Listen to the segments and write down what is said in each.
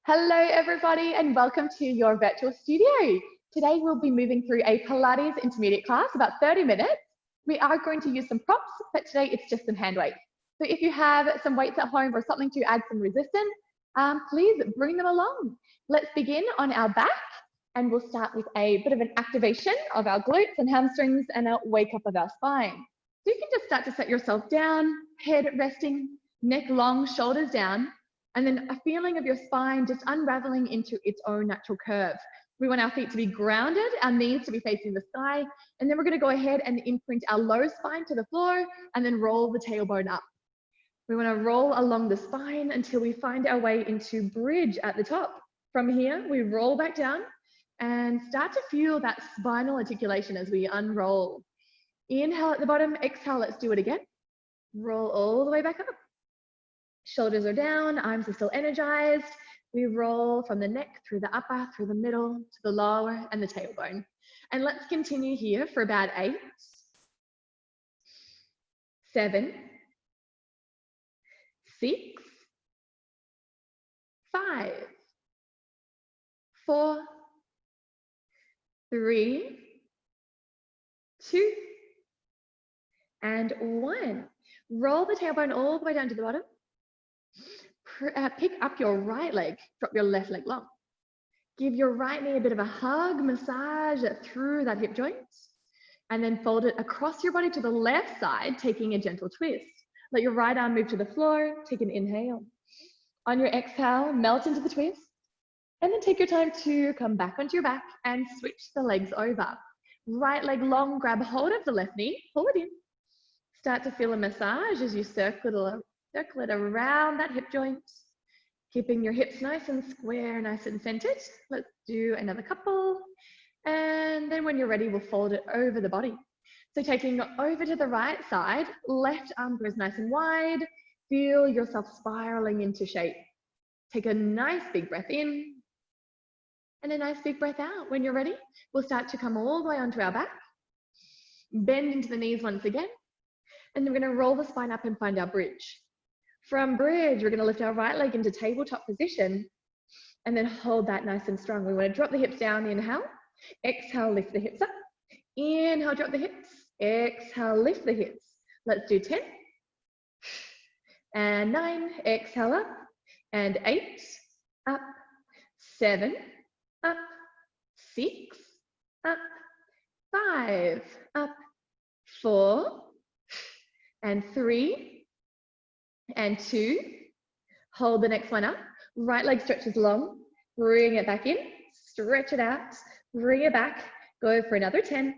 Hello everybody and welcome to your virtual studio. Today we'll be moving through a Pilates intermediate class, about 30 minutes. We are going to use some props, but today it's just some hand weights. So if you have some weights at home or something to add some resistance, please bring them along. Let's begin on our back and we'll start with a bit of an activation of our glutes and hamstrings and a wake up of our spine. So you can just start to set yourself down, head resting, neck long, shoulders down, and then a feeling of your spine just unraveling into its own natural curve. We want our feet to be grounded, our knees to be facing the sky, and then we're going to go ahead and imprint our low spine to the floor and then roll the tailbone up. We want to roll along the spine until we find our way into bridge at the top. From here, we roll back down and start to feel that spinal articulation as we unroll. Inhale at the bottom, exhale, let's do it again. Roll all the way back up. Shoulders are down, arms are still energized. We roll from the neck through the upper, through the middle, to the lower, and the tailbone. And let's continue here for about 8, 7, 6, 5, 4, 3, 2, and 1. Roll the tailbone all the way down to the bottom. Pick up your right leg, drop your left leg long. Give your right knee a bit of a hug, massage through that hip joint, and then fold it across your body to the left side, taking a gentle twist. Let your right arm move to the floor, take an inhale. On your exhale, melt into the twist, and then take your time to come back onto your back and switch the legs over. Right leg long, grab hold of the left knee, pull it in. Start to feel a massage as you circle it around that hip joint, keeping your hips nice and square, nice and centered. Let's do another couple. And then when you're ready, we'll fold it over the body. So taking over to the right side, left arm goes nice and wide. Feel yourself spiraling into shape. Take a nice big breath in and a nice big breath out. When you're ready, we'll start to come all the way onto our back. Bend into the knees once again. And then we're going to roll the spine up and find our bridge. From bridge, we're going to lift our right leg into tabletop position and then hold that nice and strong. We want to drop the hips down, inhale. Exhale, lift the hips up. Inhale, drop the hips. Exhale, lift the hips. Let's do 10 and 9. Exhale up and 8, up, 7, up, 6, up, 5, up, 4, and 3, and 2. Hold the next one up. Right leg stretches long. Bring it back in. Stretch it out. Bring it back. Go for another 10.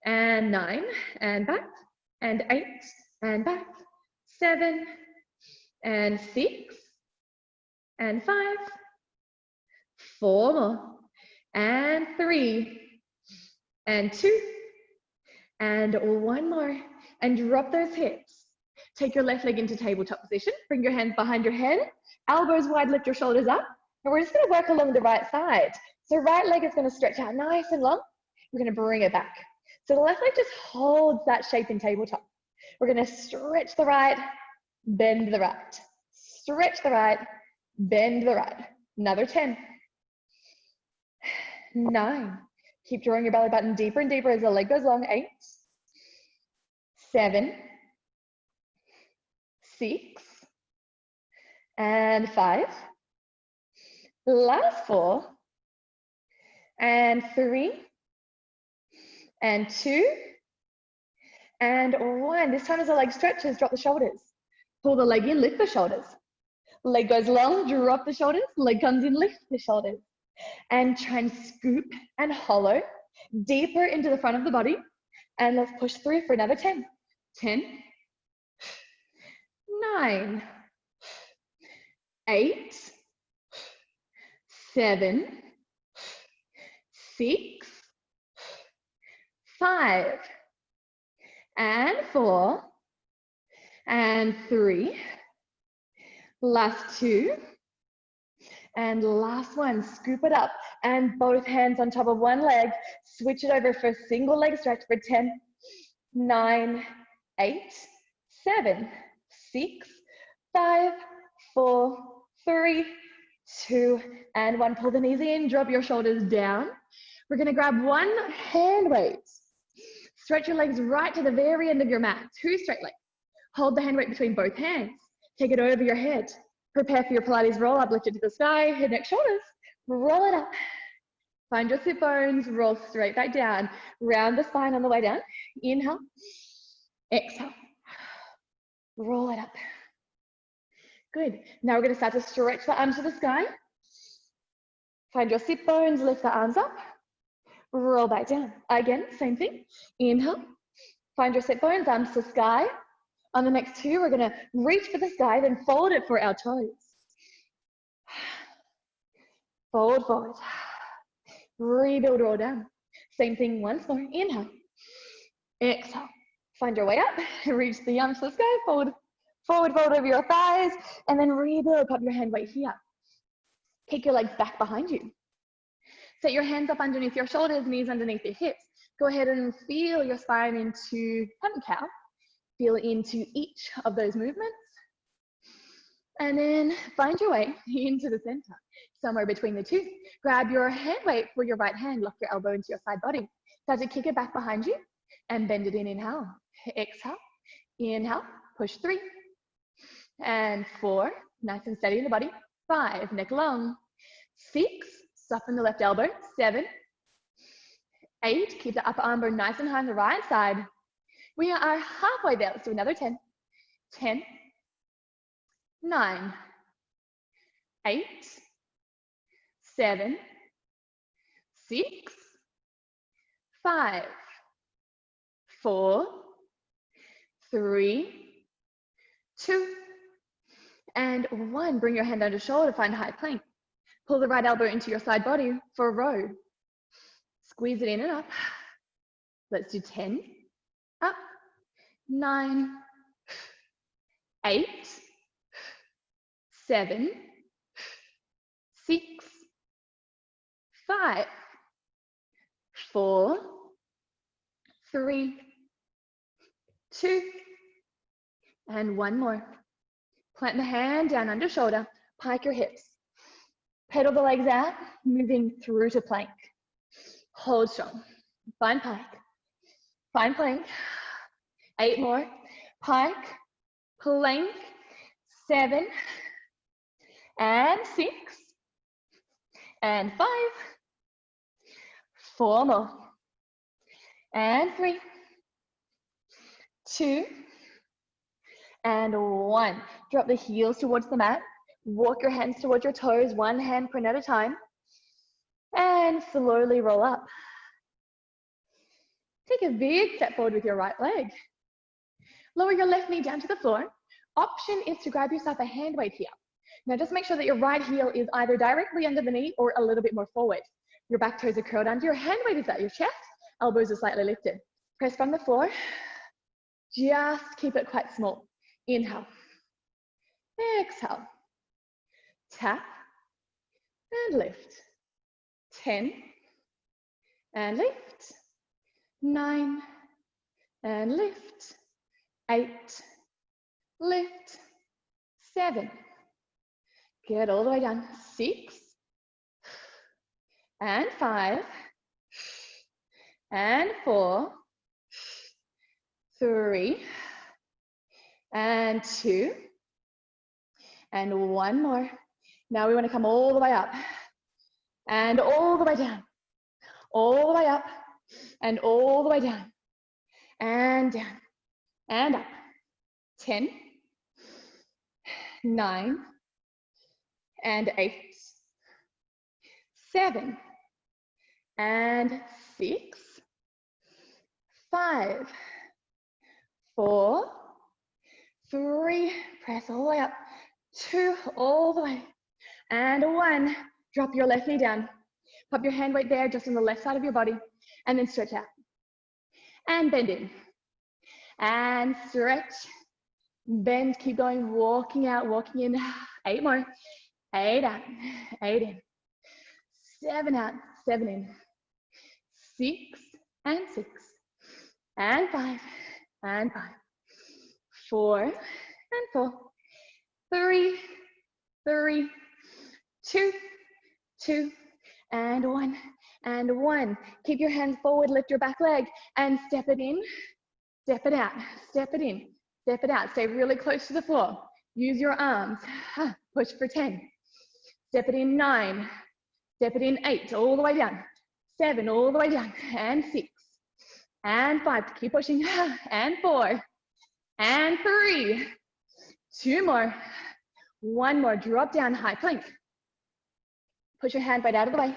And 9. And back. And 8. And back. 7. And 6. And 5. 4 more. And 3. And 2. And 1 more. And drop those hips. Take your left leg into tabletop position. Bring your hands behind your head. Elbows wide, lift your shoulders up. And we're just going to work along the right side. So right leg is going to stretch out nice and long. We're going to bring it back. So the left leg just holds that shape in tabletop. We're going to stretch the right, bend the right. Stretch the right, bend the right. Another 10. 9. Keep drawing your belly button deeper and deeper as the leg goes long. 8. 7. 6. And 5. Last 4. And 3. And 2. And 1. This time as the leg stretches, drop the shoulders. Pull the leg in, lift the shoulders. Leg goes long, drop the shoulders. Leg comes in, lift the shoulders. And try and scoop and hollow deeper into the front of the body. And let's push through for another 10. 10. 9, 8, 7, 6, 5, and 4, and 3, last 2, and last 1. Scoop it up and both hands on top of one leg. Switch it over for a single leg stretch for 10, 9, 8, 7, 6, 5, 4, 3, 2, and 1. Pull the knees in, drop your shoulders down. We're going to grab one hand weight. Stretch your legs right to the very end of your mat. 2 straight legs. Hold the hand weight between both hands. Take it over your head. Prepare for your Pilates roll up. Lift it to the sky. Head, neck, shoulders. Roll it up. Find your sit bones. Roll straight back down. Round the spine on the way down. Inhale. Exhale. Roll it up. Good. Now we're going to start to stretch the arms to the sky. Find your sit bones. Lift the arms up. Roll back down. Again, same thing. Inhale. Find your sit bones. Arms to sky. On the next 2, we're going to reach for the sky, then fold it for our toes. Fold forward. Rebuild, roll down. Same thing once more. Inhale. Exhale. Find your way up. Reach the arms to the sky. Fold. Forward fold over your thighs. And then rebuild. Pop your hand weight here. Kick your legs back behind you. Set your hands up underneath your shoulders, knees underneath your hips. Go ahead and feel your spine into cat-cow. Feel into each of those movements. And then find your way into the center, somewhere between the 2. Grab your hand weight for your right hand. Lock your elbow into your side body. Start to kick it back behind you and bend it in. Inhale. Exhale. Inhale. Push 3. And 4. Nice and steady in the body. 5. Neck long. 6. Soften the left elbow. 7. 8. Keep the upper arm bone nice and high on the right side. We are halfway there. Let's do another 10. 10, 9, 8, 7, 6, 5, 4, 3, 2, and 1. Bring your hand under shoulder, find high plank. Pull the right elbow into your side body for a row. Squeeze it in and up. Let's do 10. Up, 9, 8, 7, 6, 5, 4, 3, 2, and 1 more. Plant the hand down under shoulder, pike your hips. Pedal the legs out, moving through to plank. Hold strong. Find pike. Find plank. 8 more. Pike, plank, 7, and 6, and 5, 4 more, and 3, 2, and 1. Drop the heels towards the mat. Walk your hands towards your toes, one handprint at a time, and slowly roll up. Take a big step forward with your right leg. Lower your left knee down to the floor. Option is to grab yourself a hand weight here. Now just make sure that your right heel is either directly under the knee or a little bit more forward. Your back toes are curled under. Your hand weight is at your chest. Elbows are slightly lifted. Press from the floor. Just keep it quite small. Inhale. Exhale. Tap and lift. 10 and lift. 9 and lift. 8, lift. 7. Get all the way down. 6 and 5 and 4, 3 and 2 and 1 more. Now we want to come all the way up and all the way down, all the way up and all the way down and up. 10, 9 and 8, 7 and 6, 5, 4, 3, press all the way up, 2, all the way, and 1. Drop your left knee down. Pop your hand weight there, just on the left side of your body, and then stretch out. And bend in. And stretch. Bend, keep going, walking out, walking in. 8 more. 8 out, 8 in. 7 out, 7 in. 6 and 6. And 5 and 5. 4 and 4. 3, 3, two, two, and one, and one. Keep your hands forward, lift your back leg, and step it in, step it out, step it in, step it out. Stay really close to the floor. Use your arms. Push for 10. Step it in 9. Step it in 8, all the way down. 7, all the way down. And 6. And 5. Keep pushing. And 4. And 3. 2 more. 1 more. Drop down, high plank. Push your hand right out of the way.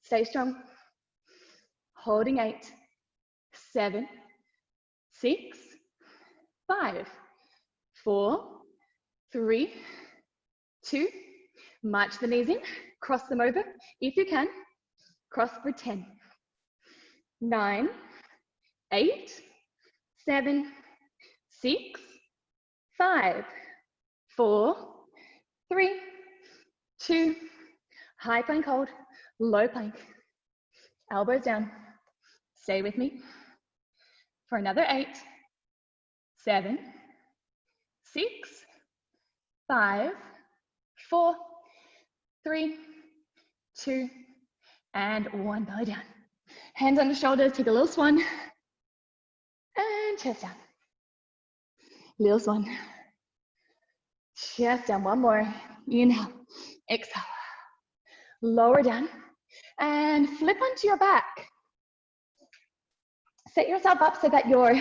Stay strong. Holding 8, 7, 6, 5, 4, 3, 2. March the knees in. Cross them over if you can. Cross for 10, 9, 8, 7, 6, 5, 4, 3, 2. High plank hold, low plank. Elbows down. Stay with me for another 8, 7, 6, 5, 4, 3, 2, and 1. Belly down. Hands on the shoulders. Take a little swan. And chest down. Little swan. Chest down. 1 more. Inhale. Exhale. Lower down. And flip onto your back. Set yourself up so that you're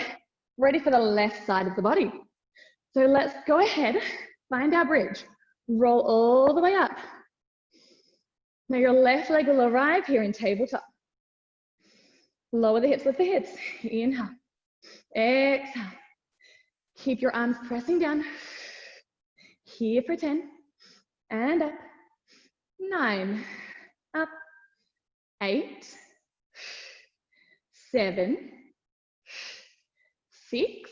ready for the left side of the body. So let's go ahead. Find our bridge. Roll all the way up. Now your left leg will arrive here in tabletop. Lower the hips, lift the hips. Inhale. Exhale. Keep your arms pressing down. Here for 10. And up. 9. Up. 8. 7. 6.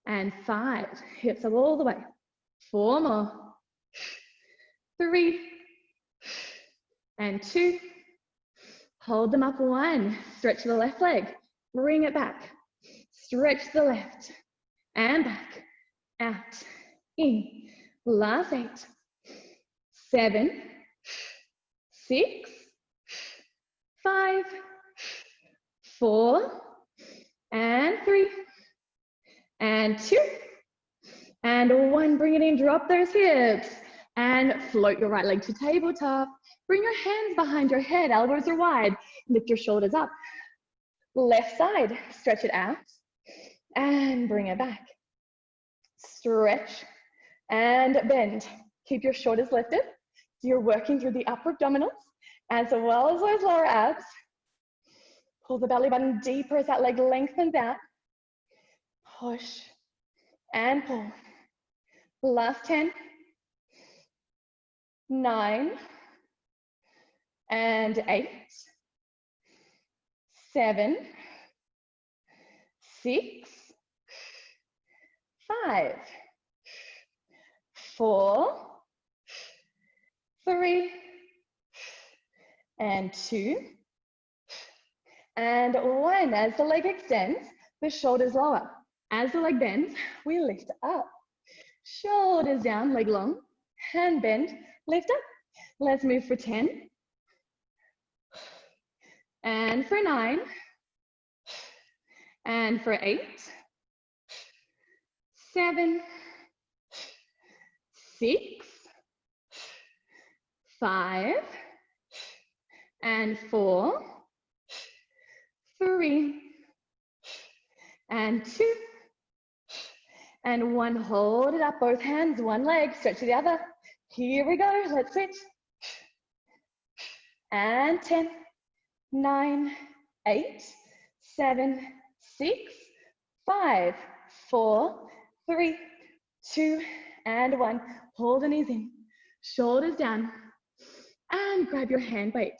And 5. Hips up all the way. 4 more. 3. And 2. Hold them up. 1. Stretch the left leg. Bring it back. Stretch the left. And back. Out. In. Last 8. 7. 6. 5. 4. And 3. And 2. And 1. Bring it in. Drop those hips. And float your right leg to tabletop. Bring your hands behind your head. Elbows are wide. Lift your shoulders up. Left side. Stretch it out. And bring it back. Stretch. And bend. Keep your shoulders lifted. So you're working through the upper abdominals as well as those lower abs. Pull the belly button deeper as that leg lengthens out. Push. And pull. Last 10. 9. And 8. 7. 6. 5. 4. 3. And 2. And 1. As the leg extends, the shoulders lower. As the leg bends, we lift up. Shoulders down, leg long, hand bend, lift up. Let's move for 10. And for 9. And for 8. 7. 6. 5. And 4. 3. And 2. And 1. Hold it up, both hands, one leg, stretch to the other. Here we go, let's switch. And 10, 9, 8, 7, 6, 5, 4, 3, 2, and 1. Hold the knees in, shoulders down, and grab your hand weight.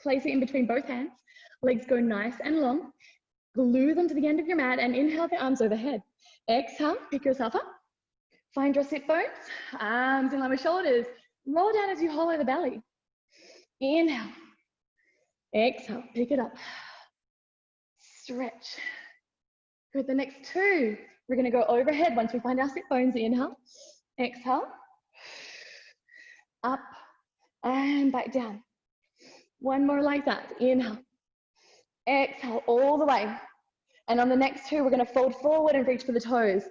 Place it in between both hands. Legs go nice and long. Glue them to the end of your mat and inhale the arms overhead. Exhale, pick yourself up. Find your sit bones, arms in line with shoulders. Roll down as you hollow the belly. Inhale. Exhale, pick it up. Stretch. Good, the next 2. We're gonna go overhead once we find our sit bones. Inhale. Exhale. up, and back down. One more like that. Inhale. Exhale all the way. And on the next two, we're going to fold forward and reach for the toes.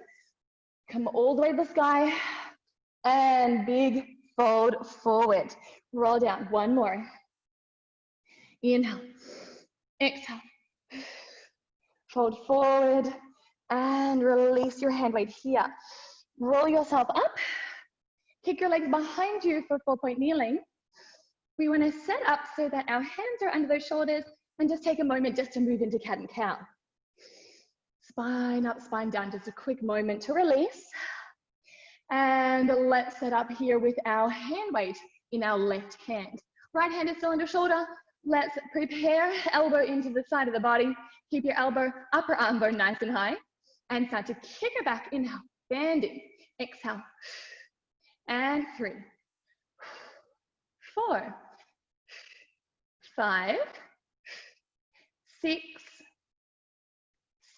Come all the way to the sky. And big fold forward. Roll down. One more. Inhale. Exhale. Fold forward. And release your hand weight here. Roll yourself up. Kick your legs behind you for 4-point kneeling. We want to set up so that our hands are under those shoulders and just take a moment just to move into cat and cow. Spine up, spine down, just a quick moment to release. And let's set up here with our hand weight in our left hand. Right hand is still under shoulder. Let's prepare elbow into the side of the body. Keep your elbow, upper arm bone nice and high. And start to kick it back. Inhale, bending. Exhale. And 3, 4, 5, 6,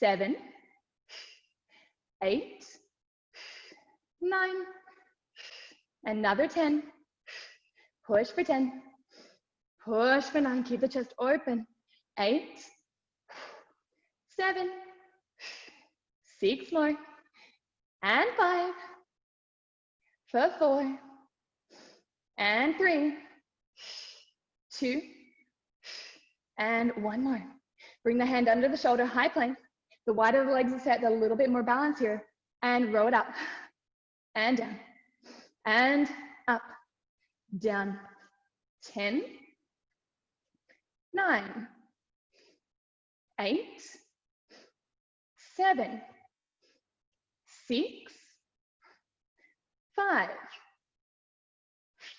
7, 8, 9, another 10, push for 10, push for 9, keep the chest open, 8, 7, 6 more, and 5, for 4, and 3, 2, and 1 more. Bring the hand under the shoulder, high plank. The wider the legs are set, a little bit more balance here. And roll it up, and down, and up, down. 10, 9, 8, 7, 6, 5,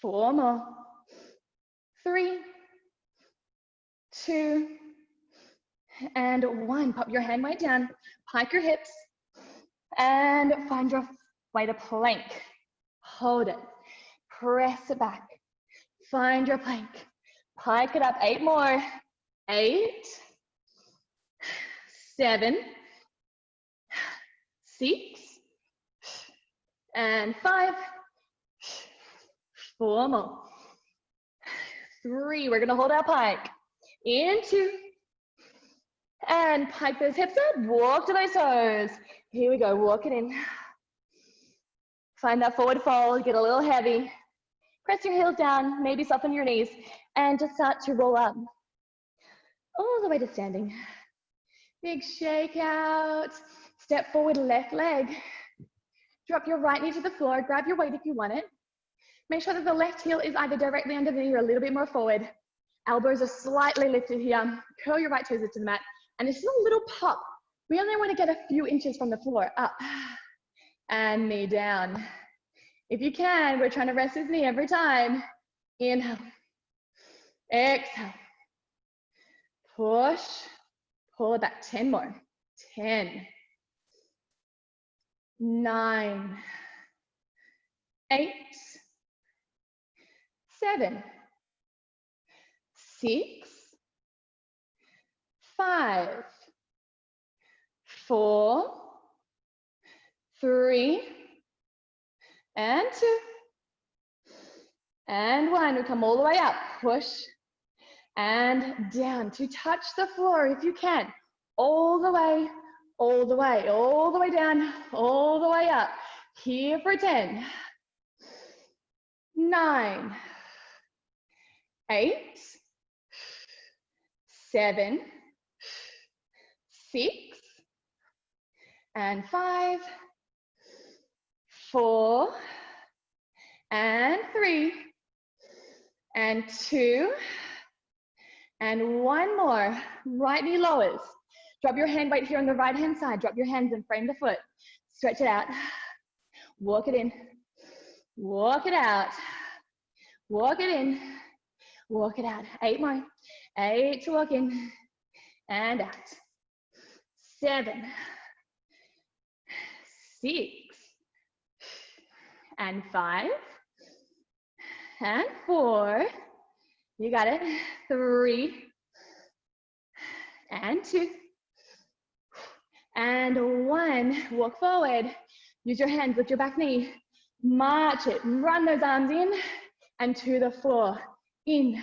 4 more, 3, 2, and 1. Pop your hand weight down, pike your hips, and find your way to plank. Hold it, press it back, find your plank, pike it up, 8 more, 8, 7, 6, and 5, 4 more, 3, we're gonna hold our pike, into, and pike those hips up, walk to those toes. Here we go, walk it in. Find that forward fold, get a little heavy. Press your heels down, maybe soften your knees, and just start to roll up. All the way to standing. Big shake out. Step forward, left leg. Drop your right knee to the floor, grab your weight if you want it. Make sure that the left heel is either directly under the knee or a little bit more forward. Elbows are slightly lifted here. Curl your right toes into the mat. And it's just a little pop. We only want to get a few inches from the floor, up and knee down. If you can, we're trying to rest this knee every time. Inhale, exhale, push, pull it back, 10 more, 10, 9, 8, 7, 6, 5, 4, 3, and 2, and 1. We come all the way up, push, and down to touch the floor if you can. All the way, all the way, all the way down, all the way up. Here for 10, 9, 8, 7, 6, and 5, 4, and 3, and 2, and 1 more. Right knee lowers. Drop your hand weight here on the right hand side. Drop your hands and frame the foot. Stretch it out. Walk it in. Walk it out. Walk it in. Walk it out. 8 more. 8 to walk in and out. 7, 6, and 5, and 4, you got it, 3, and 2, and 1, walk forward, use your hands, lift your back knee, march it, run those arms in, and to the floor. In,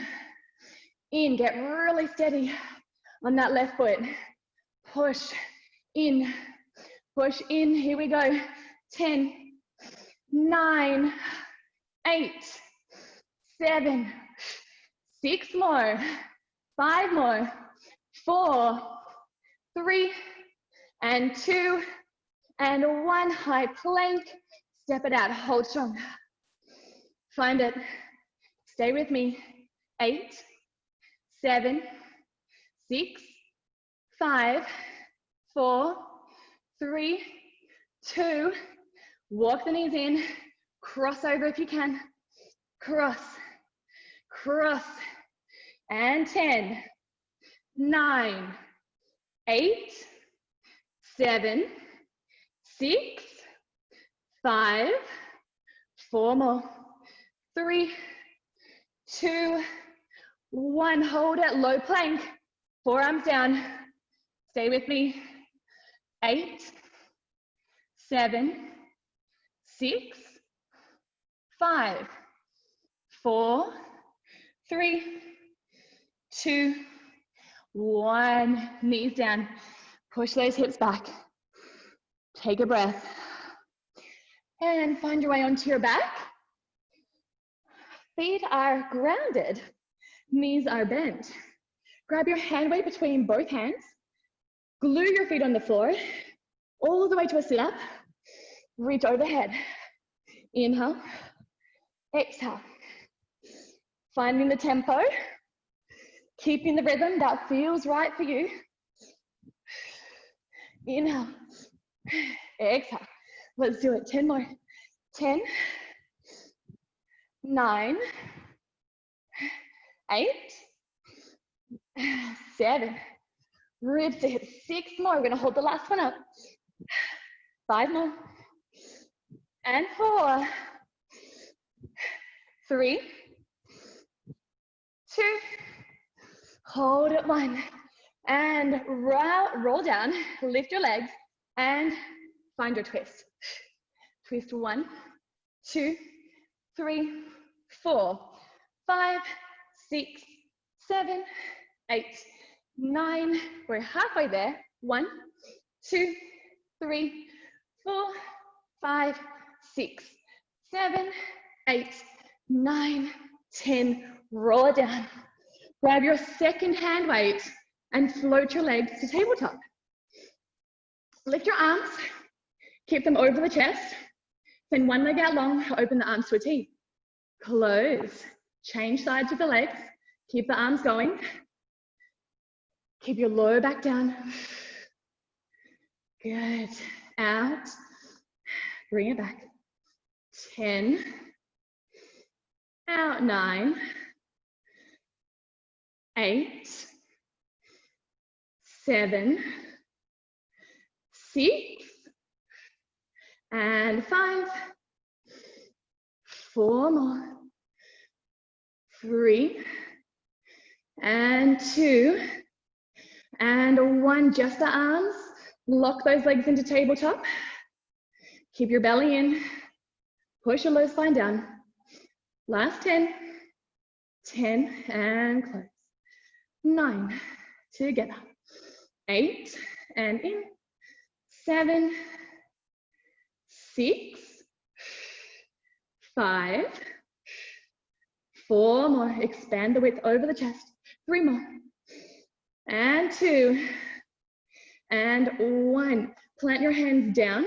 get really steady on that left foot. Push in, here we go. 10, 9, 8, 7, 6 more, 5 more, 4, 3, and 2, and 1. High plank, step it out, hold strong. Find it, stay with me. 8, 7, 6, 5, 4, 3, 2, walk the knees in, cross over if you can, cross, cross, and 10, 9, 8, 7, 6, 5, 4 more, 3, 2, 1, hold it, low plank, forearms down, stay with me. 8, 7, 6, 5, 4, 3, 2, 1, knees down, push those hips back, take a breath, and find your way onto your back. Feet are grounded, knees are bent. Grab your hand weight between both hands, glue your feet on the floor, all the way to a sit-up, reach overhead. Inhale, exhale. Finding the tempo, keeping the rhythm that feels right for you. Inhale, exhale. Let's do it, 10 more. 10, 9, 8, 7, ribs to hips, 6 more. We're gonna hold the last one up. 5 more, and 4, 3, 2, hold it, 1, and roll down, lift your legs, and find your twist. Twist 1, 2, 3, 4, 5, 6, 7, 8, 9. We're halfway there. 1, 2, 3, 4, 5, 6, 7, 8, 9, 10. Roll it down. Grab your second hand weight and float your legs to tabletop. Lift your arms, keep them over the chest. Send one leg out long, open the arms to a T. Close, change sides of the legs, keep the arms going. Keep your lower back down. Good, out, bring it back. 10, out, 9, 8, 7, 6, and 5, 4 more, 3, and 2, and 1. Just the arms. Lock those legs into tabletop. Keep your belly in. Push your low spine down. Last 10, 10, and close. 9, together. 8, and in. 7, 6, 5, 4 more. Expand the width over the chest. 3 more. And 2, and 1. Plant your hands down.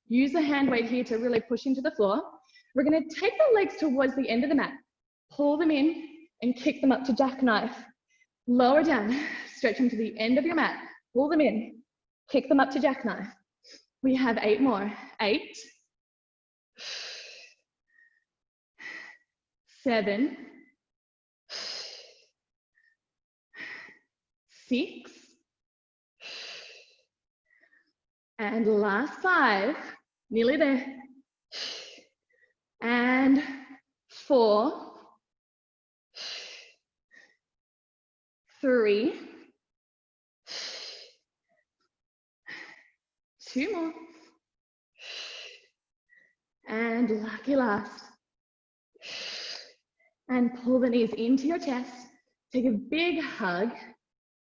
Use the hand weight here to really push into the floor. We're gonna take the legs towards the end of the mat. Pull them in and kick them up to jackknife. Lower down, stretch them to the end of your mat. Pull them in, kick them up to jackknife. We have 8 more. 8, 7, 6, and last 5, nearly there, and 4, 3, 2 more, and lucky last, And pull the knees into your chest. Take a big hug.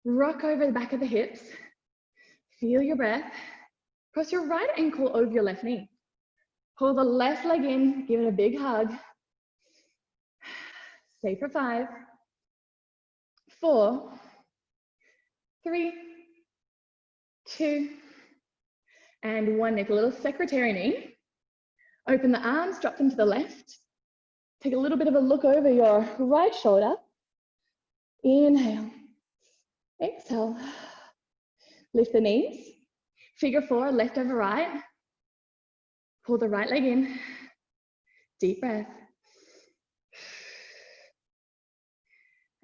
Rock over the back of the hips. Feel your breath. Cross your right ankle over your left knee. Pull the left leg in, give it a big hug. Stay for 5, 4, 3, 2, and 1. Make a little secretary knee. Open the arms, drop them to the left. Take a little bit of a look over your right shoulder. Inhale. Exhale. Lift the knees. Figure 4, left over right. Pull the right leg in. Deep breath.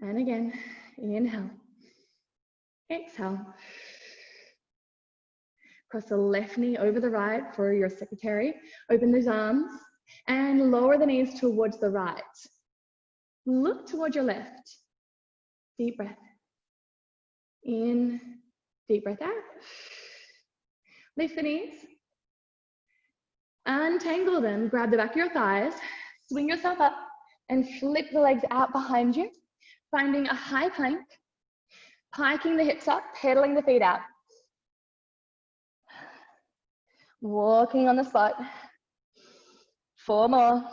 And again, inhale. Exhale. Cross the left knee over the right for your secretary. Open those arms and lower the knees towards the right. Look toward your left. Deep breath. In, deep breath out. Lift the knees. Untangle them. Grab the back of your thighs. Swing yourself up and flip the legs out behind you. Finding a high plank. Piking the hips up, pedaling the feet out. Walking on the spot. 4 more.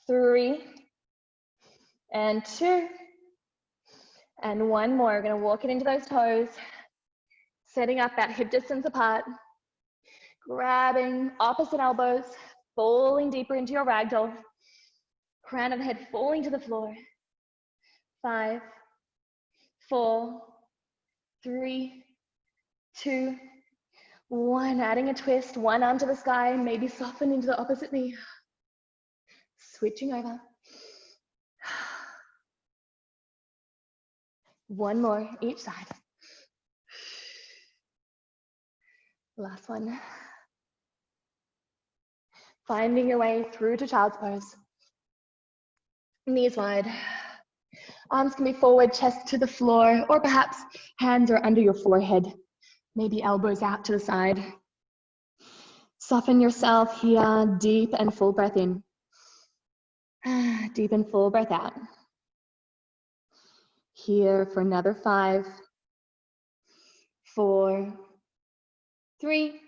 3. And 2. And 1 more. We're going to walk it into those toes. Setting up that hip distance apart. Grabbing opposite elbows. Falling deeper into your ragdoll. Crown of the head falling to the floor. 5, 4, 3, 2, 1. Adding a twist, one arm to the sky, maybe soften into the opposite knee. Switching over. 1 more each side. Last one. Finding your way through to child's pose. Knees wide. Arms can be forward, chest to the floor, or perhaps hands are under your forehead. Maybe elbows out to the side. Soften yourself here, deep and full breath in. Deep and full breath out. Here for another 5, 4, 3,